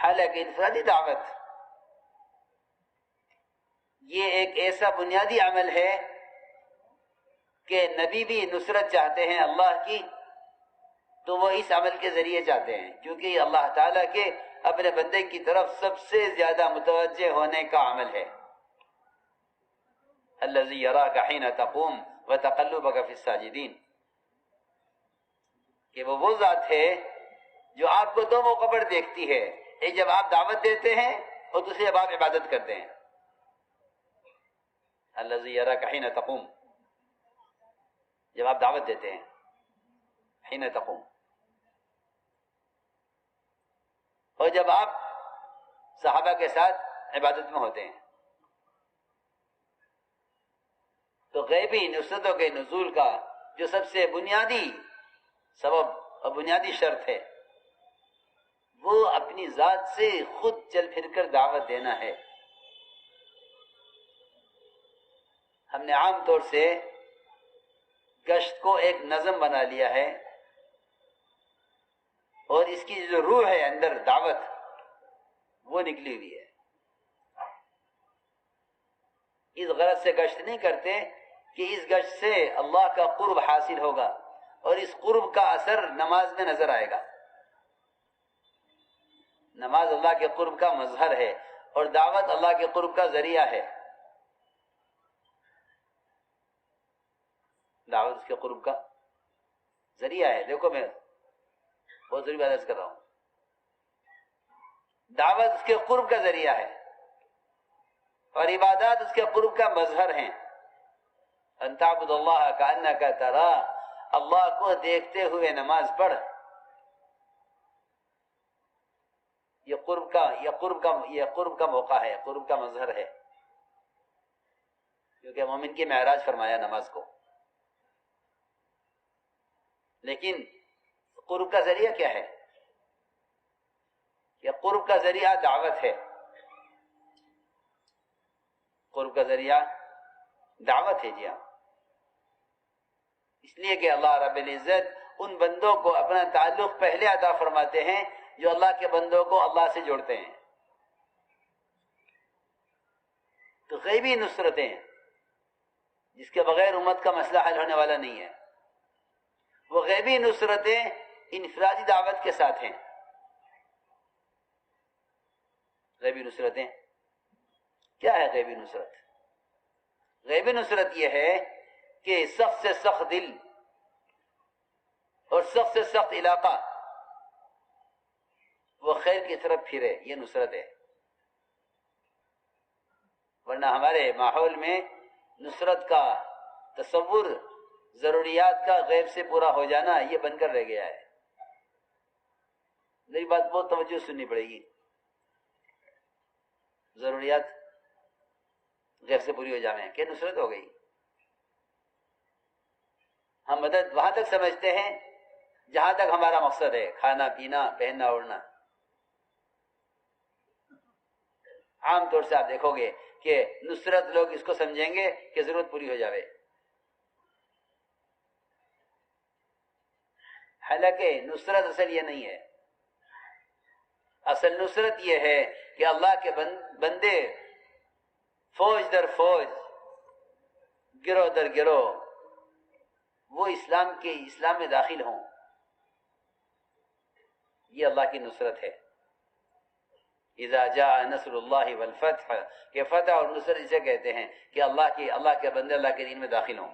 حالانکہ انفرادی دعوت یہ ایک ایسا بنیادی عمل ہے کہ نبی بھی نصرت چاہتے ہیں اللہ کی تو وہ اس عمل کے ذریعے چاہتے ہیں، کیونکہ یہ اللہ تعالیٰ کے اپنے بندے کی طرف سب سے زیادہ متوجہ ہونے کا عمل ہے۔ الذی یراک حین تقوم وتقلبک فی الساجدین، کہ وہ ذات ہے جو آپ کو دو موقع پر دیکھتی ہے، ایک جب آپ دعوت دیتے ہیں اور دوسری جب آپ عبادت کرتے ہیں۔ الذی یراک حین تقوم، جب آپ دعوت دیتے ہیں، حین تقوم، اور جب آپ صحابہ کے ساتھ عبادت میں ہوتے ہیں۔ تو غیبی نصرتوں کے نزول کا جو سب سے بنیادی سبب اور بنیادی شرط ہے وہ اپنی ذات سے خود چل پھر کر دعوت دینا ہے۔ ہم نے عام طور سے گشت کو ایک نظم بنا لیا ہے، اور اس کی جو روح ہے اندر دعوت وہ نکلی ہوئی ہے۔ اس غرض سے گشت نہیں کرتے کہ اس گشت سے اللہ کا قرب حاصل ہوگا اور اس قرب کا اثر نماز میں نظر آئے گا۔ نماز اللہ کے قرب کا مظہر ہے اور دعوت اللہ کے قرب کا ذریعہ ہے۔ دعوت اس کے قرب کا ذریعہ ہے۔ دیکھو میں بہت ضروری بات عرض کر رہا ہوں، دعوت اس کے قرب کا ذریعہ ہے اور عبادات اس کے قرب کا مظہر ہیں۔ ان تعبد اللہ کأنک تراہ، اللہ کو دیکھتے ہوئے نماز پڑھ، یہ قرب کا موقع ہے، قرب کا مظہر ہے، کیونکہ مومن کی معراج فرمایا نماز کو۔ لیکن قرب کا ذریعہ کیا ہے؟ یہ قرب کا ذریعہ دعوت ہے۔ قرب کا ذریعہ دعوت ہے، جی ہاں، اس لیے کہ اللہ رب العزت ان بندوں کو اپنا تعلق پہلے عطا فرماتے ہیں جو اللہ کے بندوں کو اللہ سے جوڑتے ہیں۔ تو غیبی نصرتیں جس کے بغیر امت کا مسئلہ حل ہونے والا نہیں ہے، وہ غیبی نصرتیں انفرادی دعوت کے ساتھ ہیں۔ غیبی نصرتیں کیا ہے؟ غیبی نصرت، غیبی نصرت یہ ہے کہ سخت سے سخت دل اور سخت سے سخت علاقہ وہ خیر کی طرف پھرے، یہ نصرت ہے۔ ورنہ ہمارے ماحول میں نصرت کا تصور ضروریات کا غیب سے پورا ہو جانا یہ بن کر رہ گیا ہے۔ میری بات بہت توجہ سننی پڑے گی۔ ضروریات غیب سے پوری ہو جانے کہ نصرت ہو گئی۔ ہم مدد وہاں تک سمجھتے ہیں جہاں تک ہمارا مقصد ہے، کھانا پینا پہننا اوڑھنا۔ عام طور سے آپ دیکھو گے کہ نصرت لوگ اس کو سمجھیں گے کہ ضرورت پوری ہو جاوے، حالانکہ نصرت اصل یہ نہیں ہے۔ اصل نصرت یہ ہے کہ اللہ کے بندے فوج در فوج، گروہ در گروہ وہ اسلام میں داخل ہوں، یہ اللہ کی نصرت ہے۔ اذا جاء نصر اللہ والفتح، کہ فتح اور نصرت اسے کہتے ہیں کہ اللہ کے بندے اللہ کے دین میں داخل ہوں۔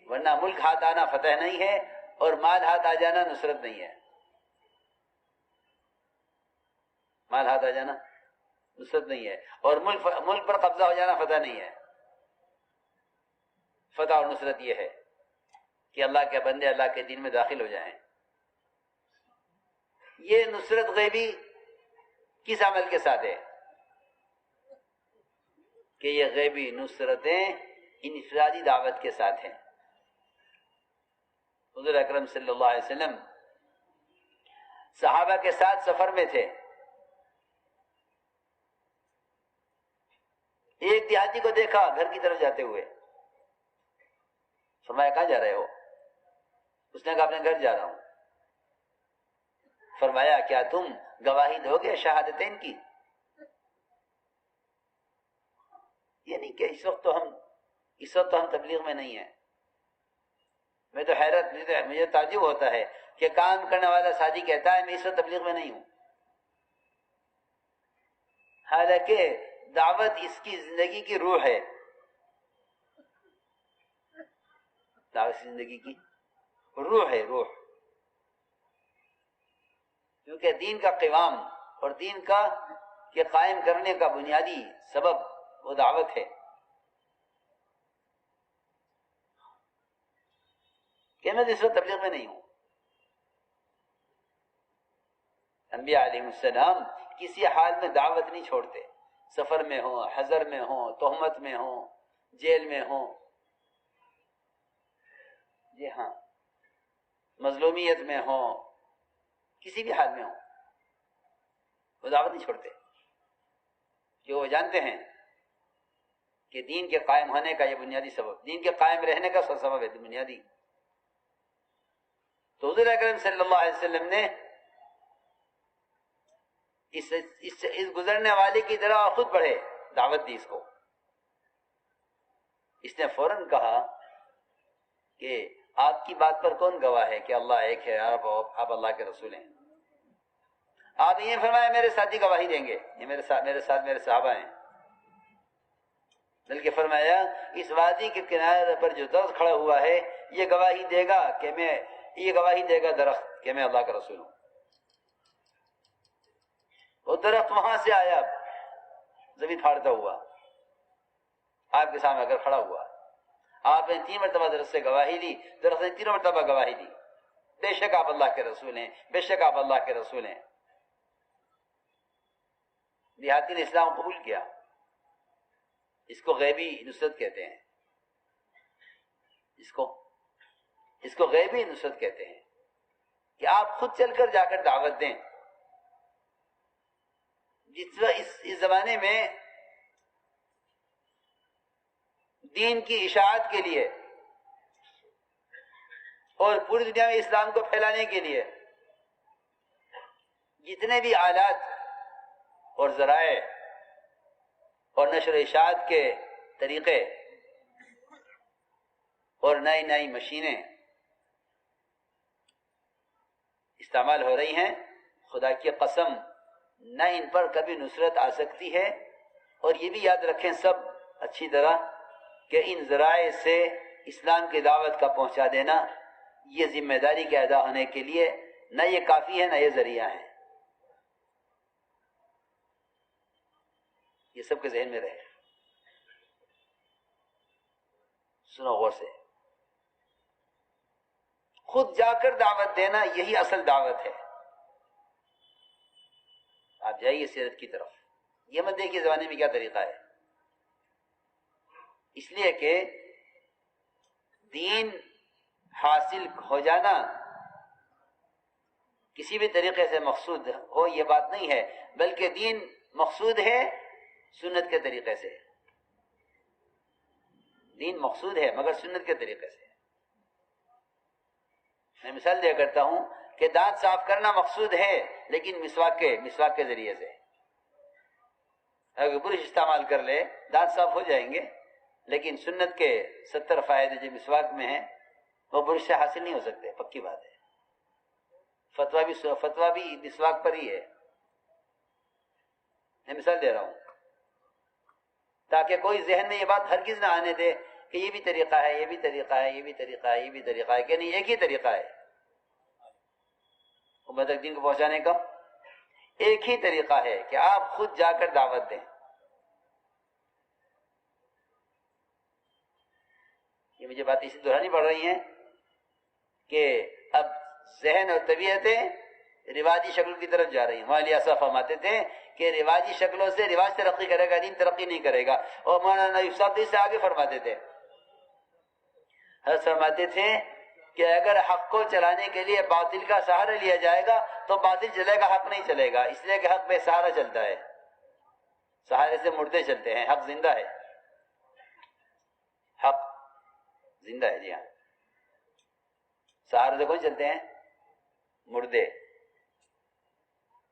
ورنہ ملک ہاتھ آنا فتح نہیں ہے اور مال ہاتھ آ جانا نصرت نہیں ہے۔ مال ہاتھ آ جانا نصرت نہیں ہے، اور ملک پر قبضہ ہو جانا فتح نہیں ہے۔ فتح اور نصرت یہ ہے کہ اللہ کے بندے اللہ کے دین میں داخل ہو جائیں۔ یہ نصرت غیبی کس عمل کے ساتھ ہے؟ کہ یہ غیبی نصرتیں انفرادی دعوت کے ساتھ ہیں۔ حضور اکرم صلی اللہ علیہ وسلم صحابہ کے ساتھ سفر میں تھے، ایک دیہاتی کو دیکھا گھر کی طرف جاتے ہوئے، فرمایا کہاں جا رہے ہو؟ اس نے کہا اپنے گھر جا رہا ہوں۔ فرمایا کیا تم گواہی دو گے شہادتین کی؟ یعنی کہ اس وقت تو ہم تبلیغ میں نہیں ہیں. میں تو حیرت، مجھے تعجب ہوتا ہے کہ کام کرنے والا ساتھی کہتا ہے میں اس وقت تبلیغ میں نہیں ہوں، حالانکہ دعوت اس کی زندگی کی روح ہے. دعوت زندگی کی روح ہے، روح. کیونکہ دین کا قوام اور دین کا کے قائم کرنے کا بنیادی سبب وہ دعوت ہے. کہ میں اس وقت تبلیغ میں نہیں ہوں. انبیاء علیہ السلام کسی حال میں دعوت نہیں چھوڑتے، سفر میں ہوں، حضر میں ہوں، تہمت میں ہوں، جیل میں ہوں، جی ہاں، مظلومیت میں ہوں، کسی بھی حال میں ہوں، وہ دعوت نہیں چھوڑتے. کہ وہ جانتے ہیں کہ دین کے قائم ہونے کا یہ بنیادی سبب، دین کے قائم رہنے کا سبب ہے بنیادی. تو حضور اکرم صلی اللہ علیہ وسلم نے اس گزرنے والے کی طرح خود بڑھے، دعوت دی اس کو. اس نے فوراً کہا کہ آپ کی بات پر کون گواہ ہے کہ اللہ ایک ہے، آپ اللہ کے رسول ہیں. آپ یہ فرمایا میرے ساتھی گواہی دیں گے، یہ میرے ساتھ میرے صحابہ ہیں. بلکہ فرمایا اس وادی کے کنارے پر جو درخت کھڑا ہوا ہے یہ گواہی دے گا درخت کہ میں اللہ کا رسول ہوں. وہ درخت وہاں سے آیا زمین پھاڑتا ہوا آپ کے سامنے اگر کھڑا ہوا. آپ نے 3 مرتبہ درخت سے گواہی لی، درخت نے 3 مرتبہ گواہی دی بے شک آپ اللہ کے رسول ہیں، بے شک آپ اللہ کے رسول ہیں. دیہاتی نے اسلام قبول کیا. اس کو غیبی نصرت کہتے ہیں، اس کو غیبی نصرت کہتے ہیں کہ آپ خود چل کر جا کر دعوت دیں. اس زمانے میں دین کی اشاعت کے لیے اور پوری دنیا میں اسلام کو پھیلانے کے لیے جتنے بھی آلات اور ذرائع اور نشر و اشاعت کے طریقے اور نئی مشینیں استعمال ہو رہی ہیں، خدا کی قسم نہ ان پر کبھی نصرت آ سکتی ہے. اور یہ بھی یاد رکھیں سب اچھی طرح کہ ان ذرائع سے اسلام کی دعوت کا پہنچا دینا یہ ذمہ داری کے ادا ہونے کے لیے نہ یہ کافی ہے نہ یہ ذریعہ ہے. یہ سب کے ذہن میں رہے. سنو غور سے، خود جا کر دعوت دینا یہی اصل دعوت ہے. آپ جائیے سیرت کی طرف، یہ مت دیکھیے زمانے میں کیا طریقہ ہے. اس لیے کہ دین حاصل ہو جانا کسی بھی طریقے سے مقصود ہو یہ بات نہیں ہے، بلکہ دین مقصود ہے سنت کے طریقے سے. دین مقصود ہے مگر سنت کے طریقے سے. میں مثال دیا کرتا ہوں کہ دانت صاف کرنا مقصود ہے لیکن مسواک کے ذریعے سے. اگر برش استعمال کر لے دانت صاف ہو جائیں گے، لیکن سنت کے 70 فائدے جو مسواک میں ہیں وہ برش سے حاصل نہیں ہو سکتے. پکی بات ہے. فتویٰ بھی مسواک پر ہی ہے. میں مثال دے رہا ہوں تاکہ کوئی ذہن میں یہ بات ہرگز نہ آنے دے کہ یہ بھی طریقہ ہے، یہ بھی طریقہ ہے، یہ بھی طریقہ ہے، یہ بھی طریقہ ہے، کہ نہیں ایک ہی طریقہ ہے. امت تک دین کو پہنچانے کا ایک ہی طریقہ ہے کہ آپ خود جا کر دعوت دیں. یہ مجھے بات اسی دہرانی پڑ رہی ہیں کہ اب ذہن اور طبیعتیں رواجی شکل کی طرف جا رہی ہیں. ہمارے لیے فرماتے تھے کہ رواجی شکلوں سے رواج ترقی کرے گا، دین ترقی نہیں کرے گا. اور مولانا یوسف صاحب سے آگے فرماتے تھے، حضرت فرماتے تھے کہ اگر حق کو چلانے کے لیے باطل کا سہارا لیا جائے گا تو باطل چلے گا، حق نہیں چلے گا. اس لیے کہ حق بے سہارا چلتا ہے، سہارے سے مردے چلتے ہیں. حق زندہ ہے، حق زندہ ہے. جی ہاں، سہارے سے کون چلتے ہیں؟ مردے.